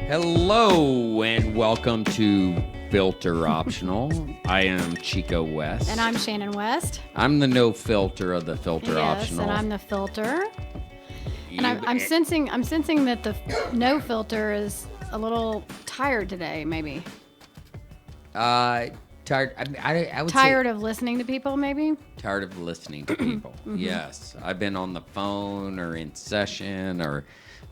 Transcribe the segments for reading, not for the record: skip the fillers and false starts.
Hello and welcome to Filter Optional. I am Chico West. And I'm Shannon West. I'm the no filter of the Filter Optional. Yes, and I'm the filter. And I'm sensing that the no filter is a little tired today, maybe. Tired. I would tired say of listening to people, maybe. tired of listening to people. Yes, I've been on the phone or in session or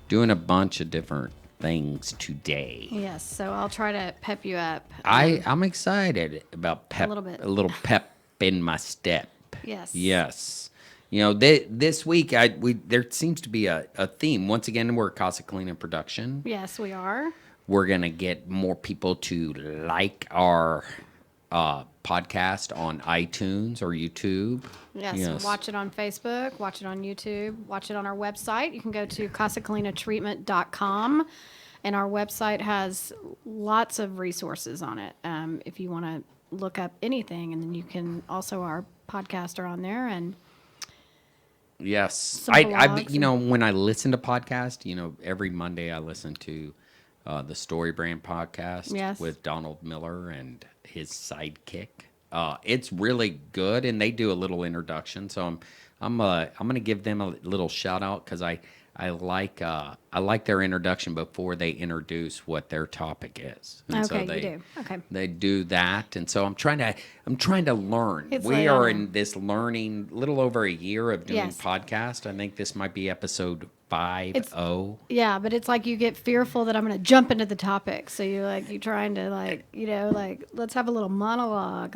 doing a bunch of different things today. Yes, so I'll try to pep you up. I'm excited about pep. A little bit. A little pep in my step. Yes. Yes. You know, this week there seems to be a theme. Once again, we're Casa Cleaning Production. Yes, we are. We're going to get more people to like our podcast on iTunes or YouTube. Yes, watch it on Facebook, watch it on YouTube, watch it on our website. You can go to casacleanatreatment.com, and our website has lots of resources on it if you want to look up anything. And then you can also, our podcasts are on there. And yes, I when I listen to podcasts, every Monday I listen to the Story Brand podcast with Donald Miller and his sidekick. It's really good, and they do a little introduction. So I'm gonna give them a little shout out because I like their introduction before they introduce what their topic is. And okay, so they, you do. Okay. They do that, and so I'm trying to learn. We are in this learning, little over a year of doing podcast. I think this might be episode 5.0. Yeah, but it's like you get fearful that I'm going to jump into the topic. So you're trying to let's have a little monologue,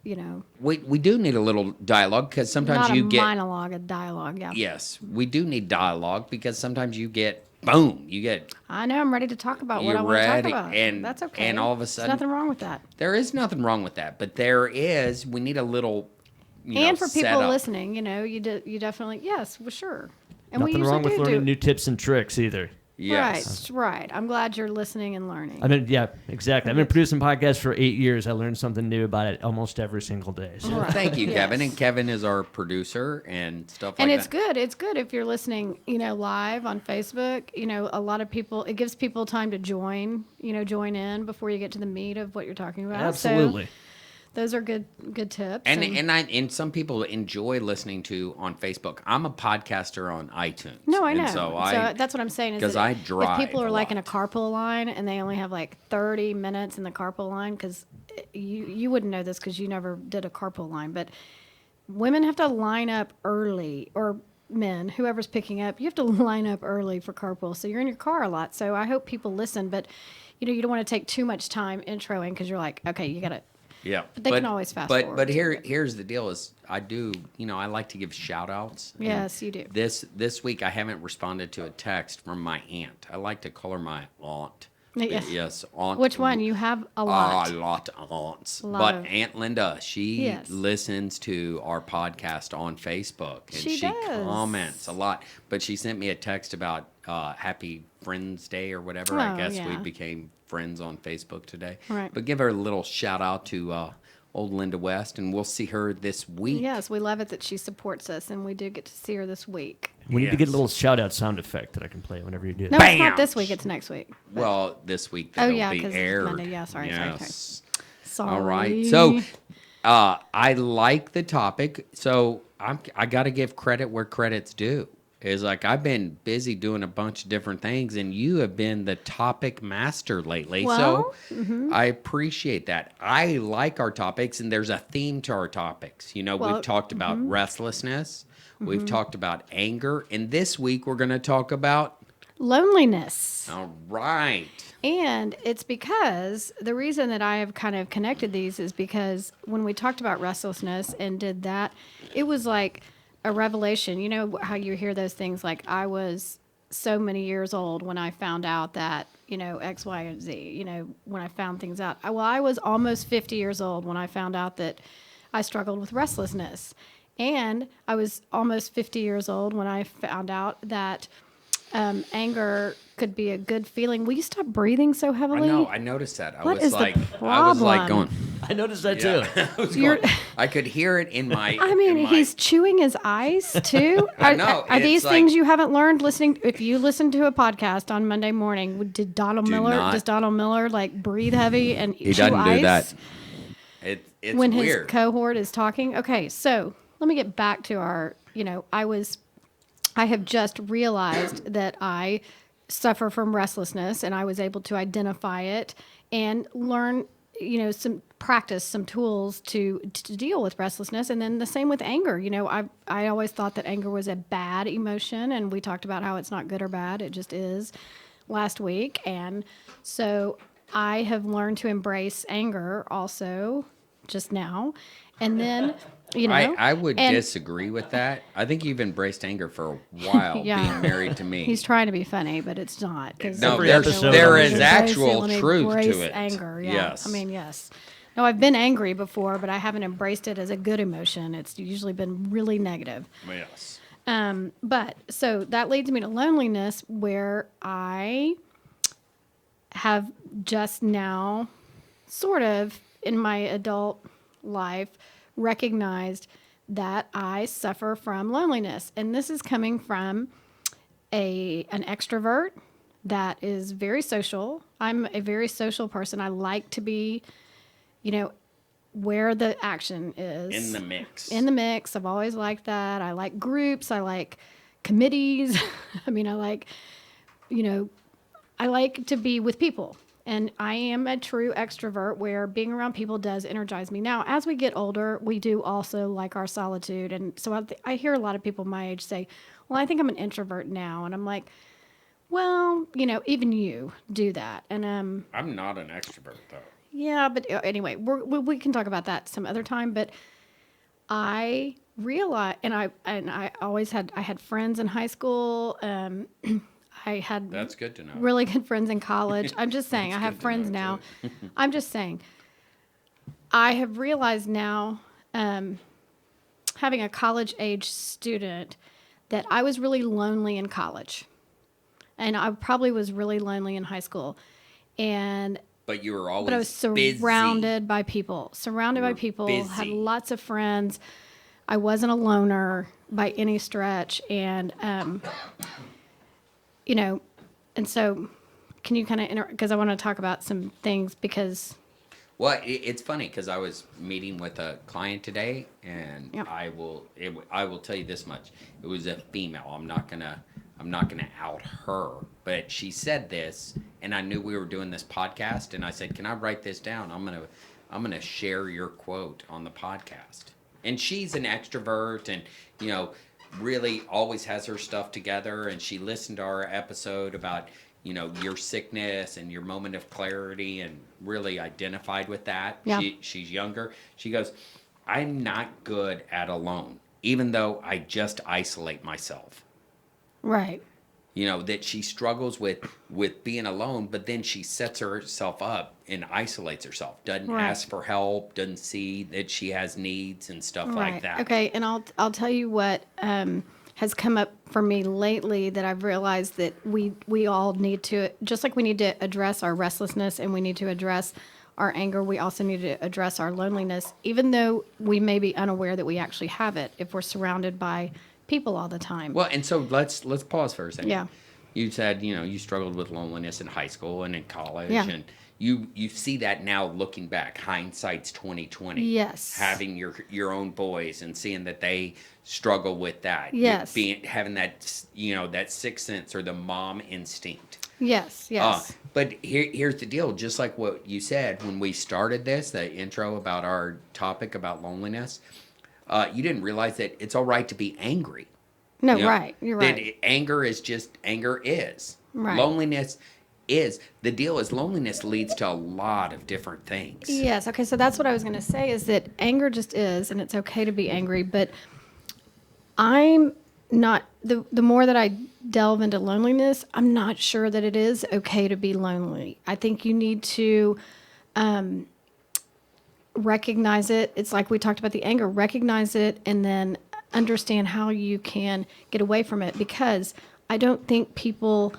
We do need a little dialogue because sometimes not you get monologue, a dialogue. Yeah. Yes, we do need dialogue because sometimes you get boom, you get. I know I'm ready to talk about what I want to talk about, and that's okay. And all of a sudden, there's nothing wrong with that. There is nothing wrong with that, but we need a little. And for people listening, you definitely sure. And nothing wrong with learning new tips and tricks either. Yes. Right. I'm glad you're listening and learning. I mean, yeah, exactly. I've been producing podcasts for 8 years. I learned something new about it almost every single day. So. Well, thank you, Kevin. And Kevin is our producer and stuff like that. And it's good. It's good if you're listening, live on Facebook. A lot of people, it gives people time to join in before you get to the meat of what you're talking about. Absolutely. So, those are good tips. And some people enjoy listening to on Facebook. I'm a podcaster on iTunes. No, I know. So that's what I'm saying. Because I drive. If people are like in a carpool line and they only have like 30 minutes in the carpool line, because you wouldn't know this because you never did a carpool line, but women have to line up early, or men, whoever's picking up, you have to line up early for carpool. So you're in your car a lot. So I hope people listen, but you don't want to take too much time introing because you're like, okay, you got to. Yeah, but they can always fast forward. But here's the deal: is I do, I like to give shout outs. Yes, you do. This week I haven't responded to a text from my aunt. I like to call her my aunt. Yes, aunt. Which one? You have a lot. A lot of aunts. But Aunt Linda, she listens to our podcast on Facebook, and she comments a lot. But she sent me a text about Happy Friends Day or whatever. I guess we became friends on Facebook today. Right. But give her a little shout out to old Linda West, and we'll see her this week. Yes, we love it that she supports us, and we do get to see her this week. We need to get a little shout-out sound effect that I can play whenever you do that. No, It's not this week. It's next week. But... Well, this week that'll be aired. Monday. Yeah, sorry. All right. So I like the topic. So I got to give credit where credit's due. Is like I've been busy doing a bunch of different things, and you have been the topic master lately. Well, so I appreciate that. I like our topics, and there's a theme to our topics. We've talked about restlessness. We've talked about anger. And this week, we're going to talk about loneliness. All right. And it's because the reason that I have kind of connected these is because when we talked about restlessness and did that, it was like a revelation. You know how you hear those things like, I was so many years old when I found out that, X, Y, and Z, when I found things out. I was almost 50 years old when I found out that I struggled with restlessness. And I was almost 50 years old when I found out that anger could be a good feeling. Will you stop breathing so heavily? I know. I noticed that. What is the problem? I was like going. I noticed that too. I could hear it in my. I mean, he's chewing his eyes too. I know. Are these things you haven't learned listening? If you listen to a podcast on Monday morning, does Donald Miller like breathe heavy and he chew doesn't ice? do that. It's when weird. His cohort is talking. Okay, so let me get back to our. I have just realized that I suffer from restlessness, and I was able to identify it and learn, some tools to deal with restlessness. And then the same with anger. I always thought that anger was a bad emotion, and we talked about how it's not good or bad. It just is last week. And so I have learned to embrace anger also just now. And then, I would disagree with that. I think you've embraced anger for a while being married to me. He's trying to be funny, but it's not. No, there is actual truth to it. Anger, yeah. Yes. I mean, yes. No, I've been angry before, but I haven't embraced it as a good emotion. It's usually been really negative. Yes. But so that leads me to loneliness, where I have just now sort of in my adult life recognized that I suffer from loneliness. And this is coming from an extrovert that is very social. I'm a very social person. I like to be, where the action is. In the mix. In the mix. I've always liked that. I like groups. I like committees. I mean, I like to be with people. And I am a true extrovert where being around people does energize me. Now, as we get older, we do also like our solitude. And so I hear a lot of people my age say, well, I think I'm an introvert now. And I'm like, well, even you do that. And I'm not an extrovert, though. Yeah, but anyway, we can talk about that some other time. But I realized, and I always had friends in high school. I had That's good to know. Really good friends in college. I'm just saying, I have friends now. I'm just saying, I have realized now, having a college age student, that I was really lonely in college, and I probably was really lonely in high school, But you were always. But I was surrounded by people. Had lots of friends. I wasn't a loner by any stretch, and and so can you kind of because I want to talk about some things because. Well, it's funny because I was meeting with a client today, and Yep. I will tell you this much: it was a female. I'm not gonna out her, but she said this, and I knew we were doing this podcast, and I said, "Can I write this down? I'm gonna share your quote on the podcast." And she's an extrovert, and really always has her stuff together, and she listened to our episode about your sickness and your moment of clarity and really identified with that. Yeah. She's younger. She goes, I'm not good at alone, even though I just isolate myself. Right. That she struggles with being alone, but then she sets herself up and isolates herself, doesn't ask for help, doesn't see that she has needs and stuff like that. Okay, and I'll tell you what has come up for me lately that I've realized that we all need to, just like we need to address our restlessness and we need to address our anger, we also need to address our loneliness, even though we may be unaware that we actually have it if we're surrounded by people all the time. Well, and so let's pause for a second. Yeah. You said, you struggled with loneliness in high school and in college, Yeah. and you see that now looking back, hindsight's 20/20. Yes. Having your own boys and seeing that they struggle with that. Yes. Having that that sixth sense or the mom instinct. Yes. But here's the deal, just like what you said when we started this, the intro about our topic about loneliness, you didn't realize that it's all right to be angry. No, right. You're right. That anger is. Right. Loneliness is. The deal is loneliness leads to a lot of different things. Yes. Okay. So that's what I was going to say is that anger just is, and it's okay to be angry. But I'm not, the more that I delve into loneliness, I'm not sure that it is okay to be lonely. I think you need to recognize it. It's like we talked about the anger, recognize it, and then understand how you can get away from it. Because I don't think people,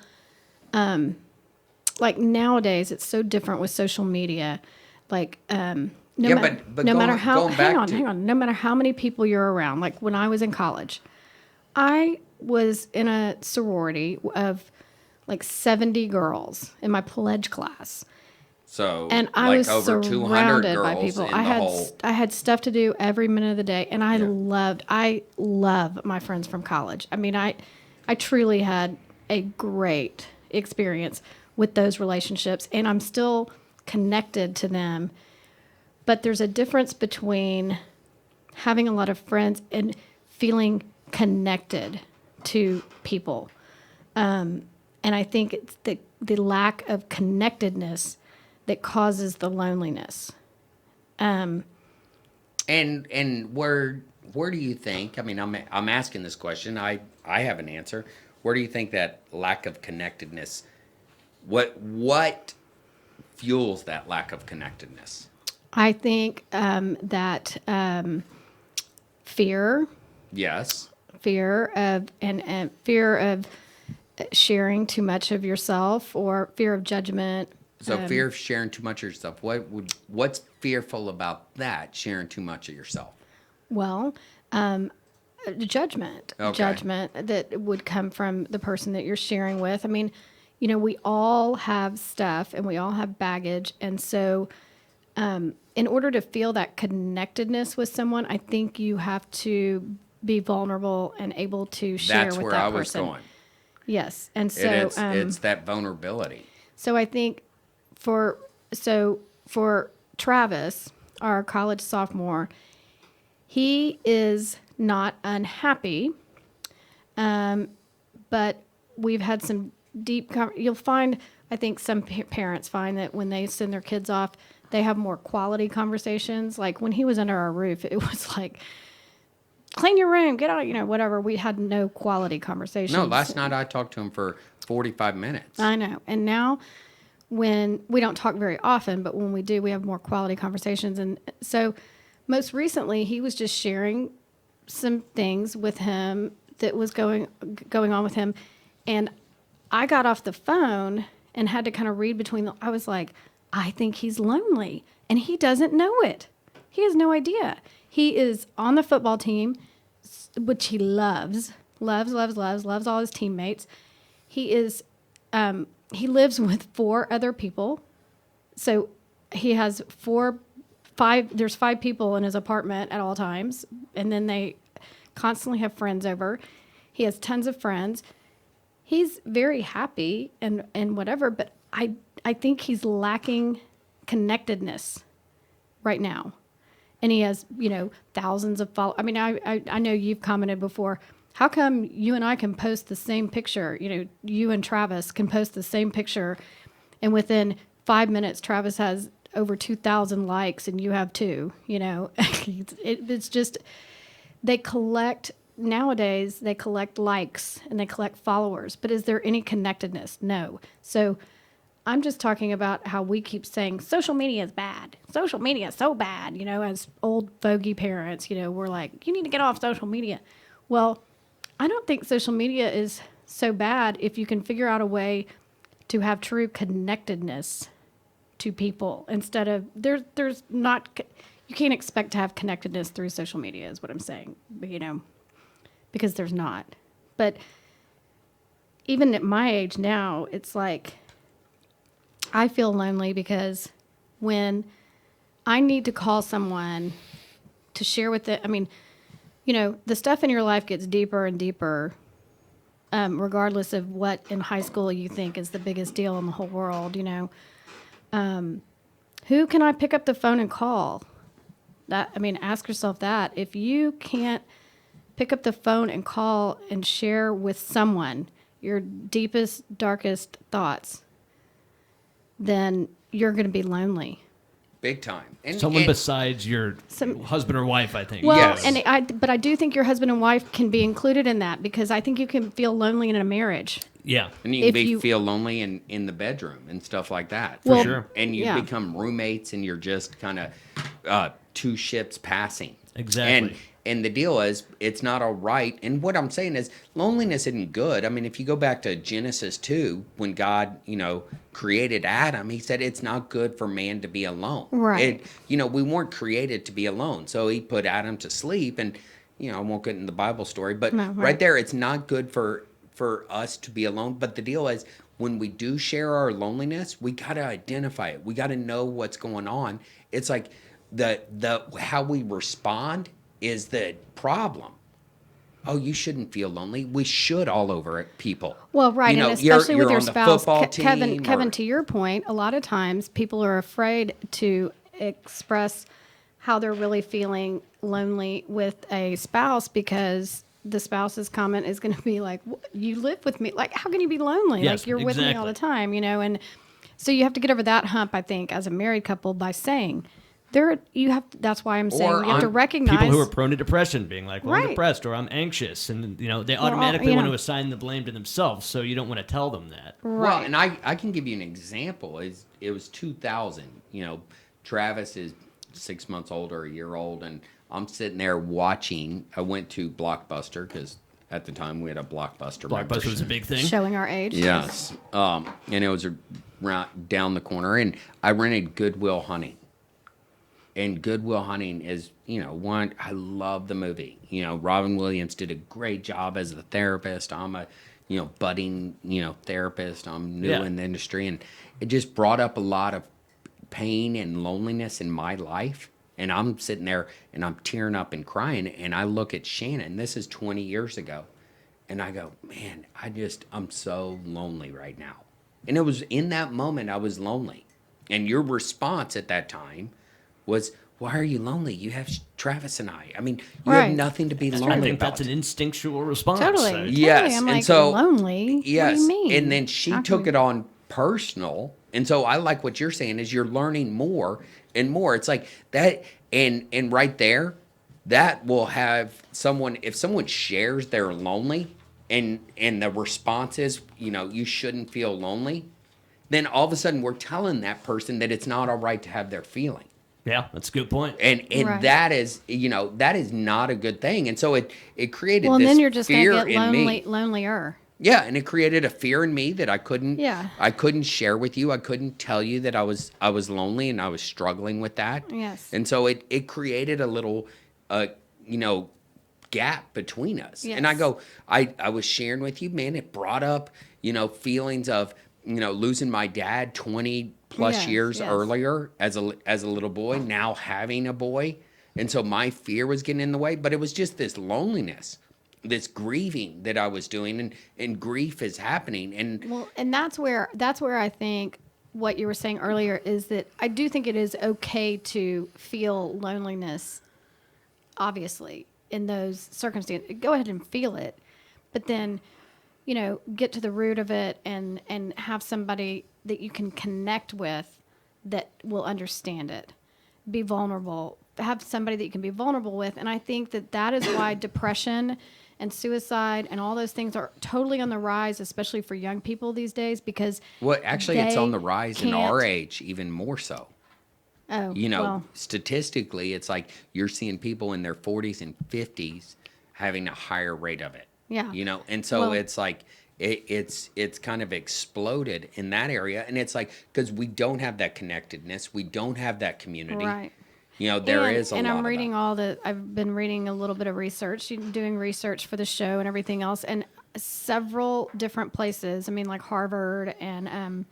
like nowadays, it's so different with social media. Like No but no going, matter how, going back hang on. No matter how many people you're around, like when I was in college, I was in a sorority of like 70 girls in my pledge class. So, And I like was over 200 surrounded by girls people. in I the had whole. I had stuff to do every minute of the day, and I Yeah. love my friends from college. I mean, I truly had a great experience with those relationships, and I'm still connected to them. But there's a difference between having a lot of friends and feeling connected to people. And I think it's the lack of connectedness that causes the loneliness. And where do you think? I mean, I'm asking this question. I have an answer. Where do you think that lack of connectedness? What fuels that lack of connectedness? I think that fear, Yes. and fear of sharing too much of yourself, or fear of judgment. So fear of sharing too much of yourself. What's fearful about that? Sharing too much of yourself. Well, judgment, Okay. judgment that would come from the person that you're sharing with. I mean, you know, we all have stuff and we all have baggage, and so in order to feel that connectedness with someone, I think you have to be vulnerable and able to share That's with where that I was person. going. Yes, and It's that vulnerability. so I think for for Travis, our college sophomore, he is not unhappy, but we've had some you'll find, I think some parents find that when they send their kids off, they have more quality conversations. Like when he was under our roof, it was like, clean your room, get out, you know, whatever. We had no quality conversations. No, last night I talked to him for 45 minutes. I know. And now when we don't talk very often, but when we do, we have more quality conversations. And so most recently, he was just sharing some things with him that was going on with him. And I got off the phone and had to kind of read between I was like, I think he's lonely, and he doesn't know it. He has no idea. He is on the football team, which he loves all his teammates. He is, he lives with 4 other people. So he has 5, there's 5 people in his apartment at all times. And then they constantly have friends over. He has tons of friends. He's very happy and whatever, but I think he's lacking connectedness right now. And he has, you know, thousands of followers. I mean, I know you've commented before, how come you and I can post the same picture? You know, you and Travis can post the same picture, and within 5 minutes, Travis has over 2,000 likes and you have 2, you know. It's just, nowadays, they collect likes and they collect followers, but is there any connectedness? No. So I'm just talking about how we keep saying social media is bad. Social media is so bad, you know, as old fogey parents, you know, we're like, you need to get off social media. Well, I don't think social media is so bad if you can figure out a way to have true connectedness to people instead of there's not, you can't expect to have connectedness through social media is what I'm saying, you know, because there's not. But even at my age now, it's like, I feel lonely because when I need to call someone to share with it, I mean, you know, the stuff in your life gets deeper and deeper, regardless of what in high school you think is the biggest deal in the whole world, you know. Who can I pick up the phone and call? Ask yourself that. If you can't pick up the phone and call and share with someone your deepest, darkest thoughts, then you're going to be lonely. Big time. Someone besides your husband or wife, I think. Well, Yes. but I do think your husband and wife can be included in that, because I think you can feel lonely in a marriage. Yeah. And you can feel lonely in the bedroom and stuff like that. For sure. And you become roommates and you're just kind of 2 ships passing. Exactly. And the deal is, it's not all right. And what I'm saying is, loneliness isn't good. I mean, if you go back to Genesis 2, when God, created Adam, he said it's not good for man to be alone. Right. We weren't created to be alone. So he put Adam to sleep. And, I won't get in the Bible story, but No, right there, it's not good for us to be alone. But the deal is, when we do share our loneliness, we got to identify it. We got to know what's going on. It's like the how we respond is the problem. Oh, you shouldn't feel lonely. We should all over it, people. Well, right, and especially with your spouse, Kevin. Or, To your point, a lot of times people are afraid to express how they're really feeling lonely with a spouse because the spouse's comment is going to be like, "You live with me. Like, how can you be lonely? Yes, like, you're with me all the time, And so you have to get over that hump, I think, as a married couple by saying. That's why I'm saying you have to recognize people who are prone to depression being like, well, I'm Right. depressed or I'm anxious. And, they automatically want to assign the blame to themselves. So you don't want to tell them that. Right. Well, and I can give you an example. It was 2000. Travis is 6 months old or a year old. And I'm sitting there watching. I went to Blockbuster because at the time we had a Blockbuster. Blockbuster was a big thing. Showing our age. Yes. And it was down the corner. And I rented Goodwill Hunting. And Goodwill Hunting is, one, I love the movie. Robin Williams did a great job as the therapist. I'm a, budding, therapist. I'm new in the industry. And it just brought up a lot of pain and loneliness in my life. And I'm sitting there and I'm tearing up and crying. And I look at Shannon, this is 20 years ago. And I go, man, I'm so lonely right now. And it was in that moment I was lonely. And your response at that time was, why are you lonely? You have Travis and I. I mean, you have nothing to be lonely I think about. that's an instinctual response. Totally. Yes. I'm and like, so, lonely? Yes. What do you mean? And then she took it on personal. And so I like what you're saying is you're learning more and more. It's like that. And right there, that will have someone, if someone shares they're lonely and the response is, you shouldn't feel lonely, then all of a sudden we're telling that person that it's not all right to have their feeling. Yeah, that's a good point. And Right. that is, that is not a good thing. And so it created Well, this and then you're just going fear to get in me. lonelier. Yeah, and it created a fear in me that I couldn't Yeah. I couldn't share with you. I couldn't tell you that I was lonely and I was struggling with that. Yes. And so it created a little gap between us. Yes. And I was sharing with you, man, it brought up, feelings of, losing my dad 20 plus years earlier as a little boy, now having a boy. And so my fear was getting in the way, but it was just this loneliness, this grieving that I was doing, and grief is happening. And that's where I think what you were saying earlier is that I do think it is okay to feel loneliness, obviously, in those circumstances. Go ahead and feel it, but then, get to the root of it and have somebody that you can connect with that will understand it. Be vulnerable. Have somebody that you can be vulnerable with. And I think that is why depression and suicide and all those things are totally on the rise, especially for young people these days, because actually it's on the rise in our age even more so. Oh, Statistically, it's like you're seeing people in their 40s and 50s having a higher rate of it. Yeah. And so it's like it's kind of exploded in that area, and it's like because we don't have that connectedness, we don't have that community. Right. There is a lot. And I'm of reading that. I've been reading a little bit of research, doing research for the show and everything else, and several different places. I mean, like Harvard and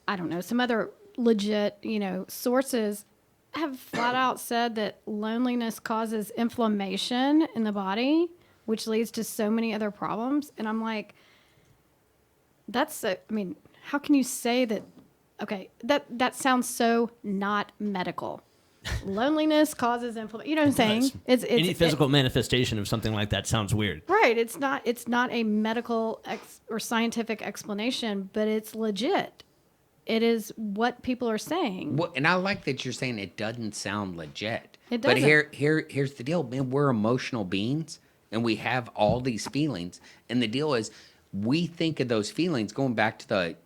I don't know, some other legit, sources have flat out said that loneliness causes inflammation in the body, which leads to so many other problems. And I'm like, how can you say that? Okay, that sounds so not medical. Loneliness causes inflammation. You know what I'm saying? It's any physical manifestation of something like that sounds weird. Right. It's not a medical or scientific explanation, but it's legit. It is what people are saying. Well, and I like that you're saying it doesn't sound legit. It doesn't. But here's the deal, man. We're emotional beings, and we have all these feelings. And the deal is, we think of those feelings. Going back to the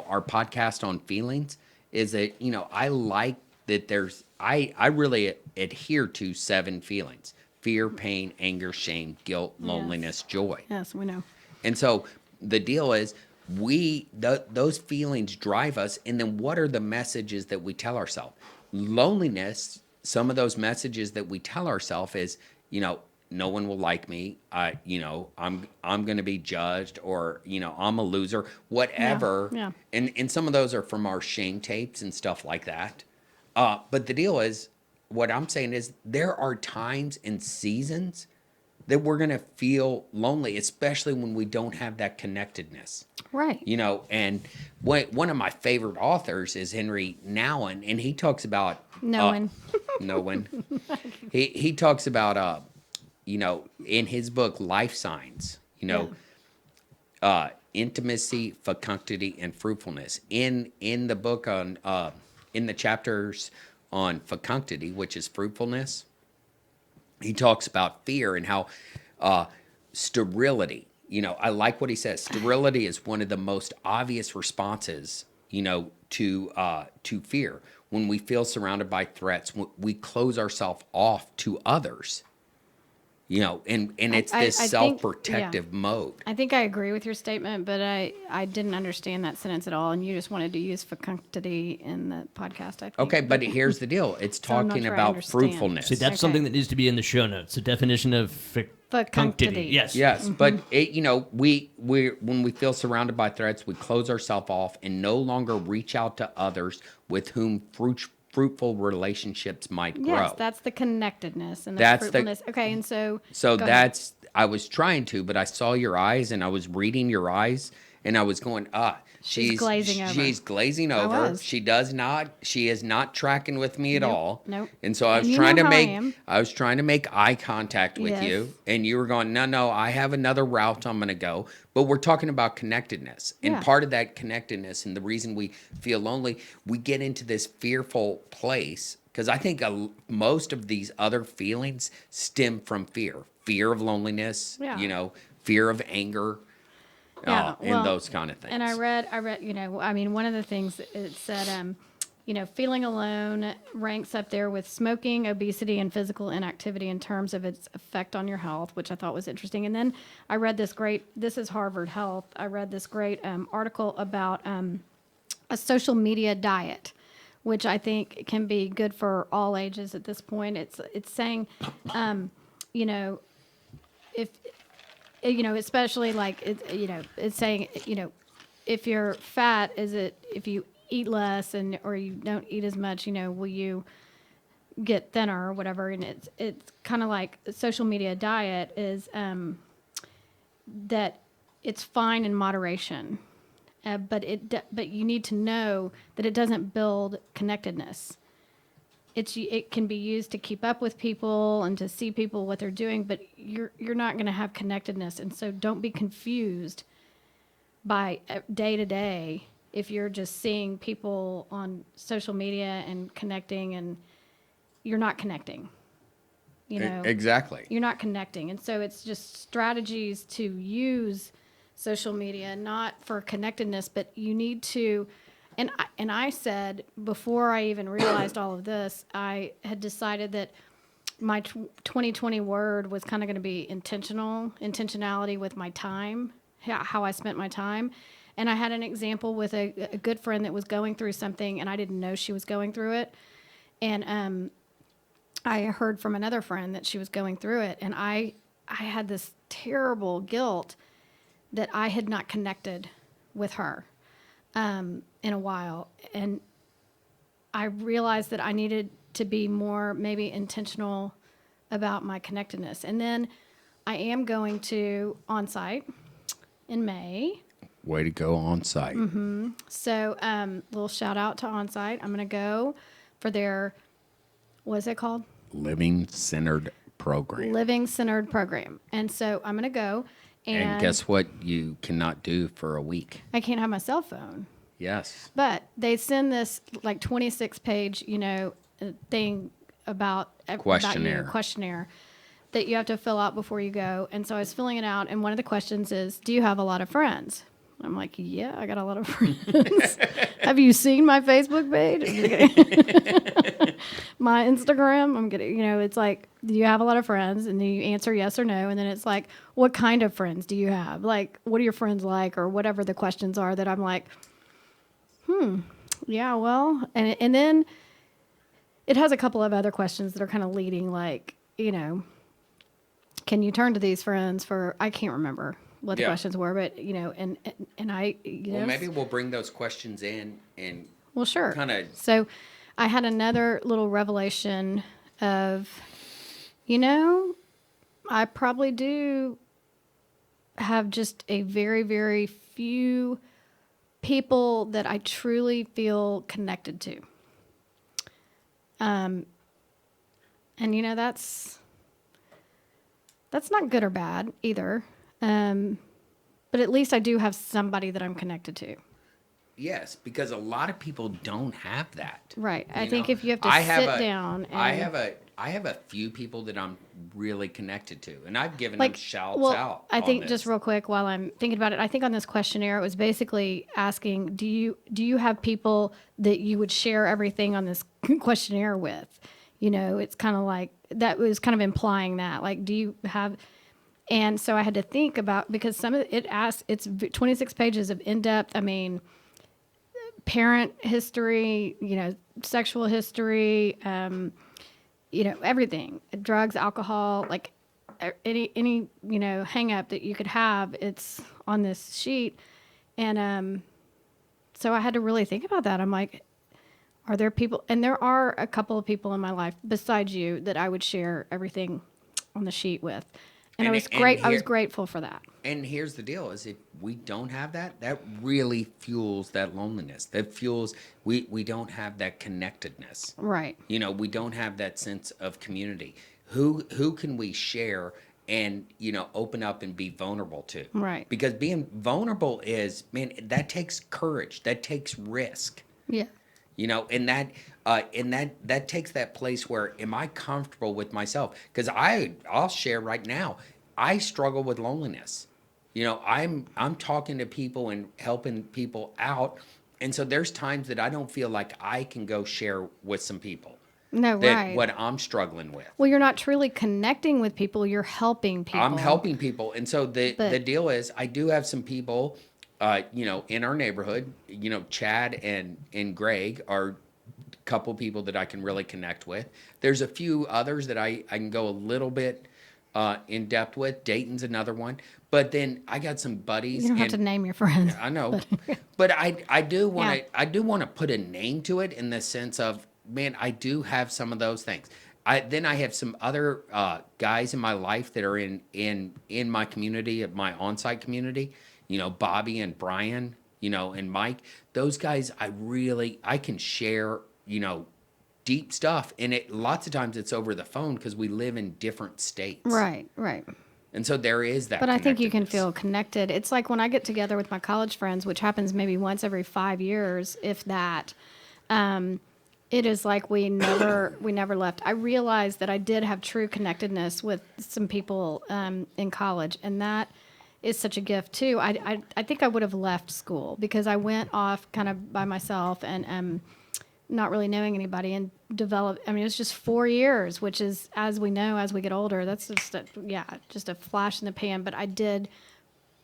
our podcast on feelings, is that I like that I really adhere to 7 feelings. fear, pain, anger, shame, guilt, loneliness, joy. Yes, we know. And so the deal is those feelings drive us. And then what are the messages that we tell ourselves? Loneliness, some of those messages that we tell ourselves is, no one will like me. I'm going to be judged, or, I'm a loser, whatever. Yeah. And some of those are from our shame tapes and stuff like that. But the deal is, what I'm saying is there are times and seasons that we're going to feel lonely, especially when we don't have that connectedness. Right. And one of my favorite authors is Henry Nouwen, and he talks about Nouwen. He talks about in his book Life Signs, intimacy, fecundity, and fruitfulness. In the book on in the chapters on fecundity, which is fruitfulness, he talks about fear and how sterility. I like what he says. Sterility is one of the most obvious responses, to fear. When we feel surrounded by threats, we close ourselves off to others. And it's this self-protective mode. I think I agree with your statement, but I didn't understand that sentence at all, and you just wanted to use fecundity in the podcast, I think. Okay, but here's the deal. It's talking about fruitfulness. See, that's something that needs to be in the show notes. The definition of fecundity. Yes. Yes, but we when we feel surrounded by threats, we close ourselves off and no longer reach out to others with whom fruitful relationships might grow. Yes, that's the connectedness and the fruitfulness. Okay, and so that's I was trying to, but I saw your eyes and I was reading your eyes and I was going, she's glazing over. She's glazing over. She is not tracking with me at all. Nope. And so I was trying to make eye contact with you, and you were going, no, I have another route I'm going to go. But we're talking about connectedness. And part of that connectedness and the reason we feel lonely, we get into this fearful place, because I think most of these other feelings stem from fear of loneliness, fear of anger. And those kind of things. And I read, one of the things it said, feeling alone ranks up there with smoking, obesity, and physical inactivity in terms of its effect on your health, which I thought was interesting. And then I read this is Harvard Health. I read this great article about a social media diet, which I think can be good for all ages at this point. It's saying, if especially like it's saying, if you're fat, if you eat less or you don't eat as much, will you get thinner or whatever? And it's kind of like social media diet is that it's fine in moderation, but you need to know that it doesn't build connectedness. It can be used to keep up with people and to see people what they're doing, but you're not going to have connectedness. And so don't be confused by day to day if you're just seeing people on social media and connecting and you're not connecting. Exactly. You're not connecting. And so it's just strategies to use social media, not for connectedness, but you need to. And I said, before I even realized all of this, I had decided that my 2020 word was kind of going to be intentionality with my time, how I spent my time. And I had an example with a good friend that was going through something, and I didn't know she was going through it. And I heard from another friend that she was going through it, and I had this terrible guilt that I had not connected with her in a while. And I realized that I needed to be more maybe intentional about my connectedness. And then I am going to On-Site in May. Way to go, On-Site. Mm-hmm. So little shout out to On-Site. I'm going to go for their, what is it called? Living Centered Program. And so I'm going to go. And guess what you cannot do for a week? I can't have my cell phone. Yes. But they send this like 26-page, thing about questionnaire that you have to fill out before you go. And so I was filling it out, and one of the questions is, do you have a lot of friends? I'm like, yeah, I got a lot of friends. Have you seen my Facebook page? my Instagram, I'm getting, it's like, do you have a lot of friends? And then you answer yes or no. And then it's like, what kind of friends do you have? Like, what are your friends like? Or whatever the questions are that I'm like, yeah, well, and then it has a couple of other questions that are kind of leading, like, can you turn to these friends for, I can't remember what the questions were, but, and I, well, maybe we'll bring those questions in and well, sure. kind of. So I had another little revelation of, I probably do have just a very, very few people that I truly feel connected to. And that's not good or bad either. But at least I do have somebody that I'm connected to. Yes, because a lot of people don't have that. Right. I think if you have to sit down and I have a few people that I'm really connected to, and I've given like, them shouts out. I think on just this. real quick while I'm thinking about it, I think on this questionnaire it was basically asking, do you have people that you would share everything on this questionnaire with? It's kind of like that was kind of implying that, like, do you have? And so I had to think about, because some of it asks, it's 26 pages of in-depth. I mean, parent history, sexual history, everything, drugs, alcohol, like any hang up that you could have, it's on this sheet. And so I had to really think about that. I'm like, are there people, and there are a couple of people in my life besides you that I would share everything on the sheet with. And I was grateful for that. And here's the deal: is if we don't have that, that really fuels that loneliness. That fuels we don't have that connectedness. Right. We don't have that sense of community. Who can we share and open up and be vulnerable to? Right. Because being vulnerable that takes courage. That takes risk. Yeah. And that takes that place where, am I comfortable with myself? Because I'll share right now, I struggle with loneliness. I'm talking to people and helping people out, and so there's times that I don't feel like I can go share with some people. No, right. What I'm struggling with. Well, you're not truly connecting with people. You're helping people. I'm helping people, and so the deal is, I do have some people. In our neighborhood, Chad and Greg are a couple people that I can really connect with. There's a few others that I can go a little bit in depth with. Dayton's another one. But then I got some buddies. You don't have to name your friends. I know. But I do want to put a name to it, in the sense of, man, I do have some of those things. I have some other guys in my life that are in my community, my on-site community. Bobby and Brian, and Mike, those guys, I can share, deep stuff. And lots of times it's over the phone because we live in different states. Right, right. And so there is that. But I think you can feel connected. It's like when I get together with my college friends, which happens maybe once every 5 years, if that, it is like we never left. I realized that I did have true connectedness with some people in college, and that is such a gift too. I think I would have left school because I went off kind of by myself and not really knowing anybody, and developed. I mean, it was just 4 years, which is, as we know, as we get older, that's just a flash in the pan. But I did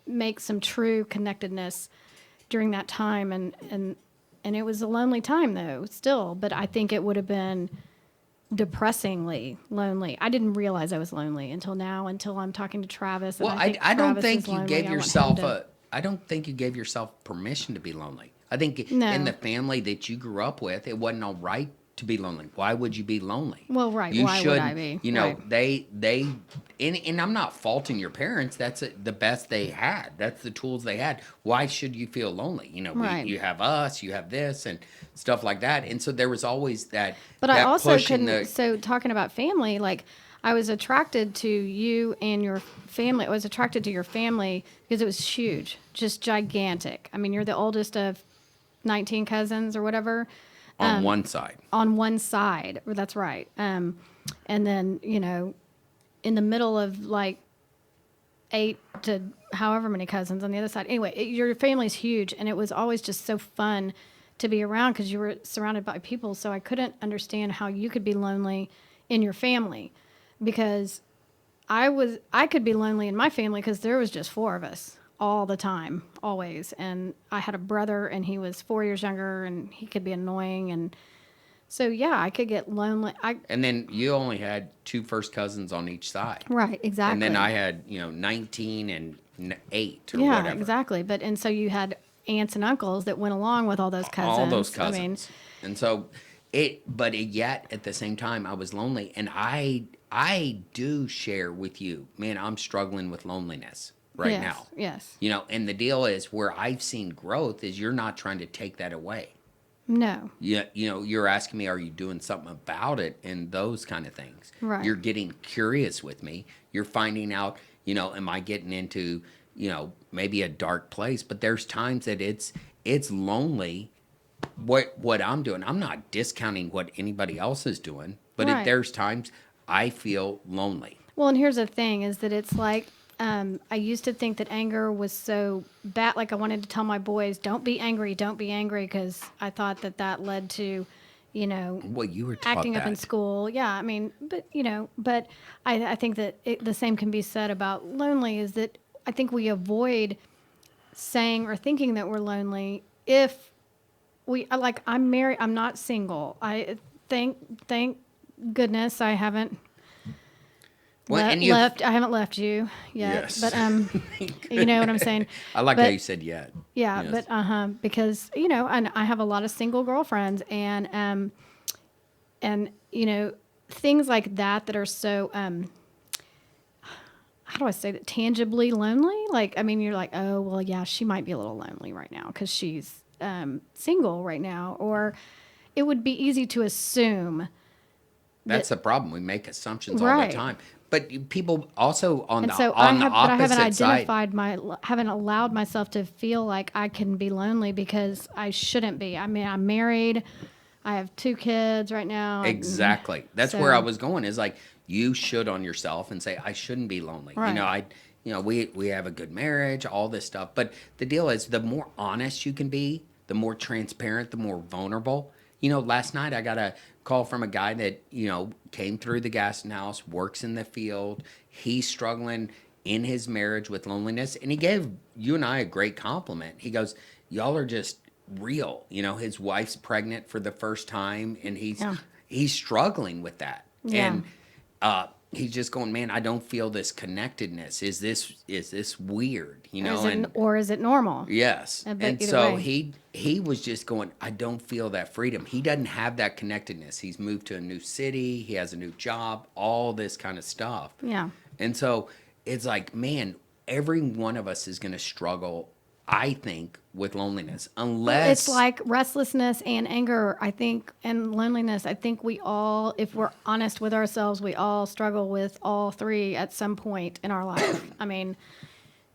make some true connectedness during that time, and it was a lonely time though still. But I think it would have been depressingly lonely. I didn't realize I was lonely until now, until I'm talking to Travis. Well, I don't think you gave yourself I don't think you gave yourself permission to be lonely. I think in the family that you grew up with, it wasn't all right to be lonely. Why would you be lonely? Well, right. Why would I be? Right. And I'm not faulting your parents. That's the best they had. That's the tools they had. Why should you feel lonely? Right. You have us, you have this, and stuff like that. And so there was always that. But that I also push couldn't. So talking about family, like, I was attracted to you and your family. I was attracted to your family because it was huge, just gigantic. I mean, you're the oldest of 19 cousins or whatever. On one side. On one side. That's right. And then, in the middle of like 8 to however many cousins on the other side. Anyway, your family's huge, and it was always just so fun to be around because you were surrounded by people. So I couldn't understand how you could be lonely in your family, because I could be lonely in my family because there was just 4 of us all the time, always. And I had a brother, and he was 4 years younger, and he could be annoying. And so, yeah, I could get lonely. And then you only had 2 first cousins on each side. Right, exactly. And then I had, 19 and 8 or yeah, whatever. exactly. And so you had aunts and uncles that went along with all those cousins. All those cousins. And so yet at the same time, I was lonely. And I do share with you, man, I'm struggling with loneliness right now. Yes. And the deal is, where I've seen growth is you're not trying to take that away. No. Yeah, you're asking me, are you doing something about it, and those kind of things. Right. You're getting curious with me. You're finding out, am I getting into, maybe a dark place? But there's times that it's lonely. What I'm doing, I'm not discounting what anybody else is doing, but Right. there's times I feel lonely. Well, and here's the thing is that it's like, I used to think that anger was so bad. Like, I wanted to tell my boys, don't be angry, because I thought that led to, Well, you were taught acting up in that. school. Yeah, I mean, but I think that the same can be said about lonely, is that I think we avoid saying or thinking that we're lonely if I'm married, I'm not single. I thank goodness I haven't Well, and left. I haven't left you yet. Yes. But you know what I'm saying? I like how you said yet. Yeah, Yes. but because and I have a lot of single girlfriends, and things like that are so how do I say that, tangibly lonely? Like, I mean, you're like, oh well, yeah, she might be a little lonely right now because she's single right now, or it would be easy to assume. That's the problem. We make assumptions all Right. the time. But people also on And the so on the but I haven't opposite side. identified haven't allowed myself to feel like I can be lonely because I shouldn't be. I mean, I'm married. I have 2 kids right now. Exactly. That's So- where I was going. Is like, you should on yourself and say, I shouldn't be lonely. Right. We have a good marriage, all this stuff. But the deal is, the more honest you can be, the more transparent, the more vulnerable. Last night I got a call from a guy that, came through the gas house, works in the field. He's struggling in his marriage with loneliness. And he gave you and I a great compliment. He goes, y'all are just real. His wife's pregnant for the first time, and he's struggling with that. Yeah. And he's just going, man, I don't feel this connectedness. Is this weird? Or is it normal? Yes. But And either so way. he was just going, I don't feel that freedom. He doesn't have that connectedness. He's moved to a new city. He has a new job, all this kind of stuff. Yeah. And so it's like, man, every one of us is going to struggle, I think, with loneliness, unless It's like restlessness and anger, I think, and loneliness. I think we all, if we're honest with ourselves, we all struggle with all 3 at some point in our life. I mean,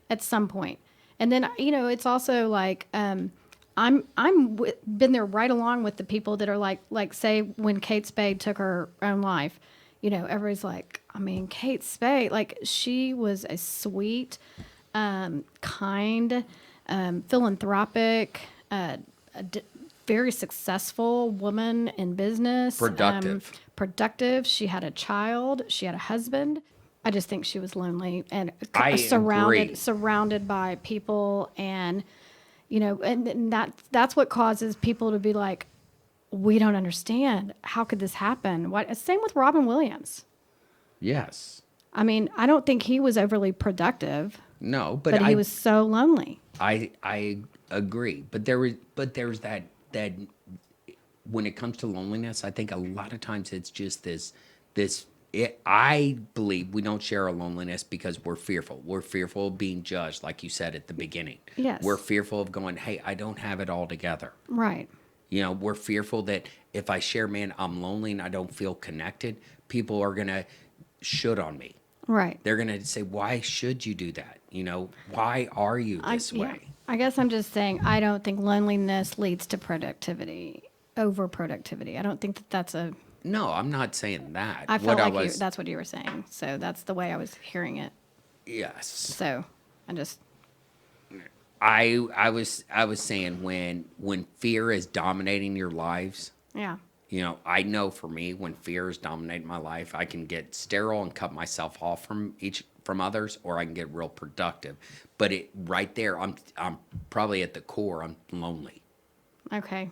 at some point. And then, it's also like, been there right along with the people that are like say when Kate Spade took her own life, everybody's like, I mean, Kate Spade, like, she was a sweet, kind, philanthropic, very successful woman in business. Productive. She had a child. She had a husband. I just think she was lonely and I agree. surrounded by people, and and that's what causes people to be like, we don't understand. How could this happen? Same with Robin Williams. Yes. I mean, I don't think he was overly productive. No, but he was so lonely. I agree. But there's that when it comes to loneliness, I think a lot of times it's just this I believe we don't share our loneliness because we're fearful. We're fearful of being judged, like you said at the beginning. Yes. We're fearful of going, hey, I don't have it all together. Right. We're fearful that if I share, man, I'm lonely and I don't feel connected, people are going to should on me. Right. They're going to say, why should you do that? Why are you this way? Yeah. I guess I'm just saying, I don't think loneliness leads to productivity, over productivity. I don't think that's a... No, I'm not saying that. I felt that's what you were saying. So that's the way I was hearing it. Yes. So I just... I was saying when fear is dominating your lives, Yeah. I know for me, when fear is dominating my life, I can get sterile and cut myself off from others, or I can get real productive. But it right there, I'm probably at the core, I'm lonely. Okay.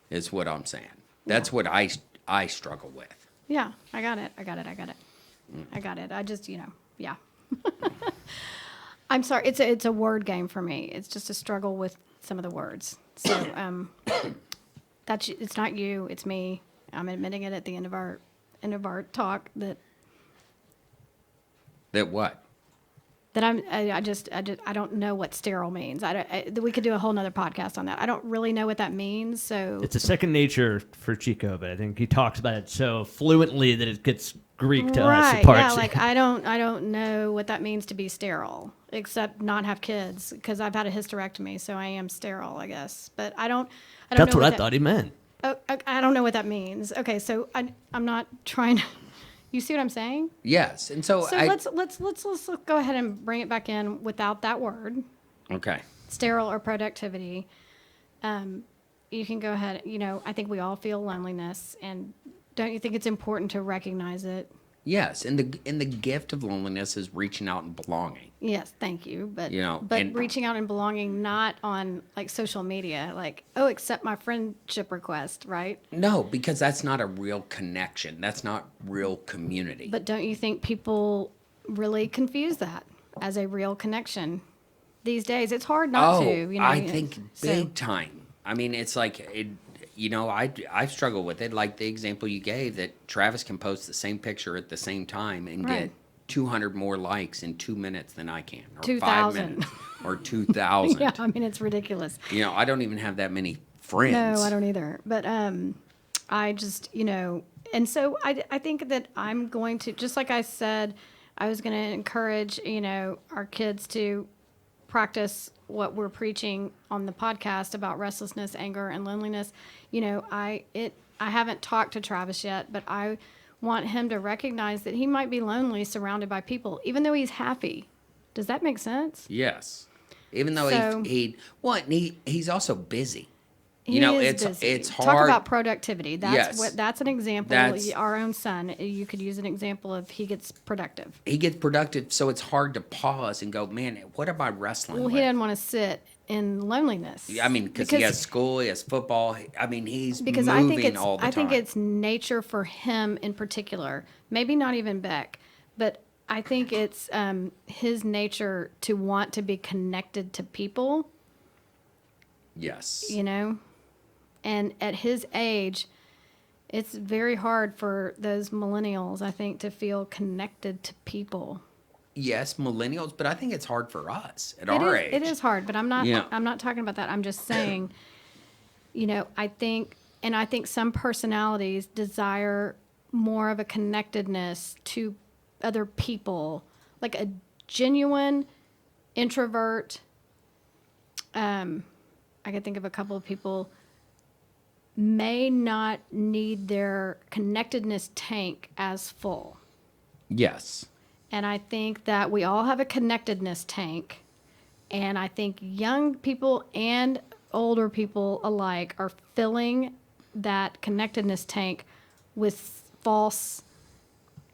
Is what I'm saying. Yeah. That's what I struggle with. Yeah. I got it. I got it. I just, yeah. I'm sorry. It's a word game for me. It's just a struggle with some of the words. So it's not you. It's me. I'm admitting it at the end of our talk that That what? I don't know what sterile means. We could do a whole nother podcast on that. I don't really know what that means. So it's a second nature for Chico, but I think he talks about it so fluently that it gets Greek to us. Right? Apart. Yeah, like I don't know what that means to be sterile, except not have kids because I've had a hysterectomy, so I am sterile, I guess. But I don't. That's know what I thought he meant. Oh, I don't know what that means. Okay, so I'm not trying to. You see what I'm saying? Yes, and so let's go ahead and bring it back in without that word. Okay. Sterile or productivity. You can go ahead. I think we all feel loneliness, and don't you think it's important to recognize it? Yes, and the gift of loneliness is reaching out and belonging. Yes, thank you. But and reaching out and belonging, not on like social media, like accept my friendship request, right? No, because that's not a real connection. That's not real community. But don't you think people really confuse that as a real connection these days? It's hard not to. I think big time. I mean, it's like it. I struggle with it. Like the example you gave, that Travis can post the same picture at the same time and get 200 more likes in 2 minutes than I can, or 2,000. 5 minutes, or 2,000. Yeah, I mean it's ridiculous. I don't even have that many friends. No, I don't either. But I just and so I think that I'm going to, just like I said, I was going to encourage our kids to practice what we're preaching on the podcast about restlessness, anger, and loneliness. I haven't talked to Travis yet, but I want him to recognize that he might be lonely surrounded by people, even though he's happy. Does that make sense? Yes. Even though he's also busy. It's hard. Talk about productivity. That's an example. That's, our own son, you could use an example of he gets productive. He gets productive, so it's hard to pause and go, man, what am I wrestling with? He doesn't want to sit in loneliness. I mean, because he has school, he has football. I mean, he's moving all the time. I think it's nature for him in particular. Maybe not even Beck, but I think it's his nature to want to be connected to people. Yes. And at his age, it's very hard for those millennials, I think, to feel connected to people. Yes, millennials, but I think it's hard for us at our age. It is hard, but I'm not talking about that. I'm just saying, I think some personalities desire more of a connectedness to other people, like a genuine introvert. I could think of a couple of people may not need their connectedness tank as full. Yes. And I think that we all have a connectedness tank. And I think young people and older people alike are filling that connectedness tank with false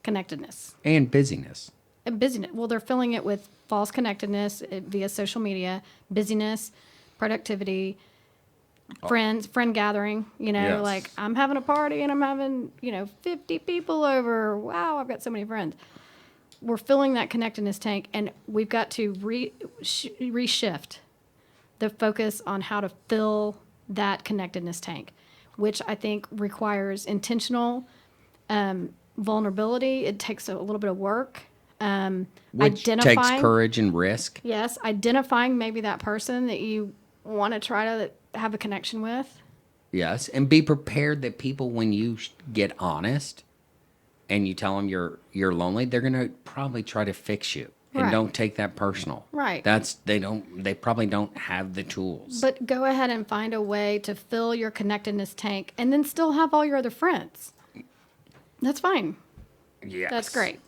connectedness. And busyness. Well, they're filling it with false connectedness via social media, busyness, productivity, friend gathering, Yes. like I'm having a party and I'm having, 50 people over. Wow, I've got so many friends. We're filling that connectedness tank, and we've got to reshift the focus on how to fill that connectedness tank, which I think requires intentional vulnerability. It takes a little bit of work. Which takes courage and risk. Yes, identifying maybe that person that you want to try to have a connection with. Yes, and be prepared that people, when you get honest and you tell them you're lonely, they're going to probably try to fix you. And don't take that personal. Right. They probably don't have the tools. But go ahead and find a way to fill your connectedness tank and then still have all your other friends. That's fine. Yes. That's great.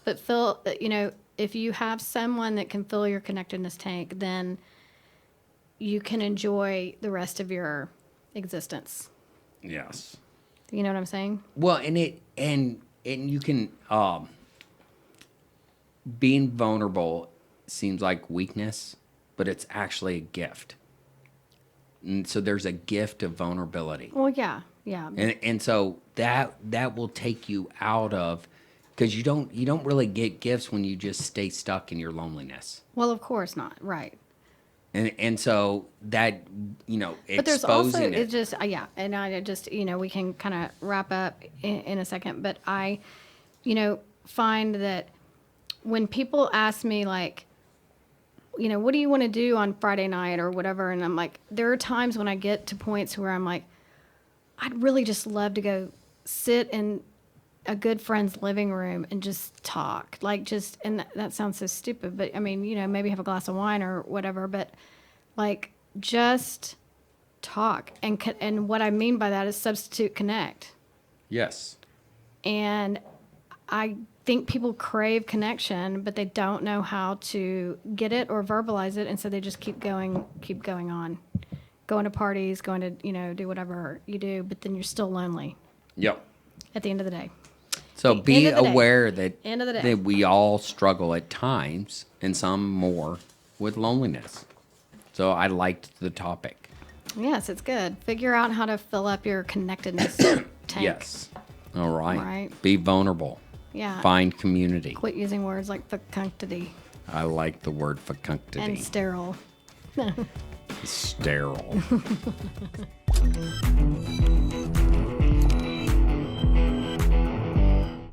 But if you have someone that can fill your connectedness tank, then you can enjoy the rest of your existence. Yes. You know what I'm saying? Well, and you can being vulnerable seems like weakness, but it's actually a gift. And so there's a gift of vulnerability. Well, yeah. And so that will take you out of, because you don't really get gifts when you just stay stuck in your loneliness. Well, of course not. Right. And so that, But there's also, exposing it's just, yeah. And I just, we can kind of wrap up in a second. But I, find that when people ask me, like, what do you want to do on Friday night or whatever? And I'm like, there are times when I get to points where I'm like, I'd really just love to go sit in a good friend's living room and just talk. Like, just, and that sounds so stupid, but I mean, maybe have a glass of wine or whatever, but like, just talk. And what I mean by that is substitute connect. Yes. And I think people crave connection, but they don't know how to get it or verbalize it, and so they just keep going on, going to parties, going to do whatever you do, but then you're still lonely. Yep. At the end of the day. So be aware that end of the day, that we all struggle at times, and some more, with loneliness. So I liked the topic. Yes, it's good. Figure out how to fill up your connectedness tank. Yes. All right. Right. Be vulnerable. Yeah. Find community. Quit using words like fecundity. I like the word fecundity. And sterile. Sterile.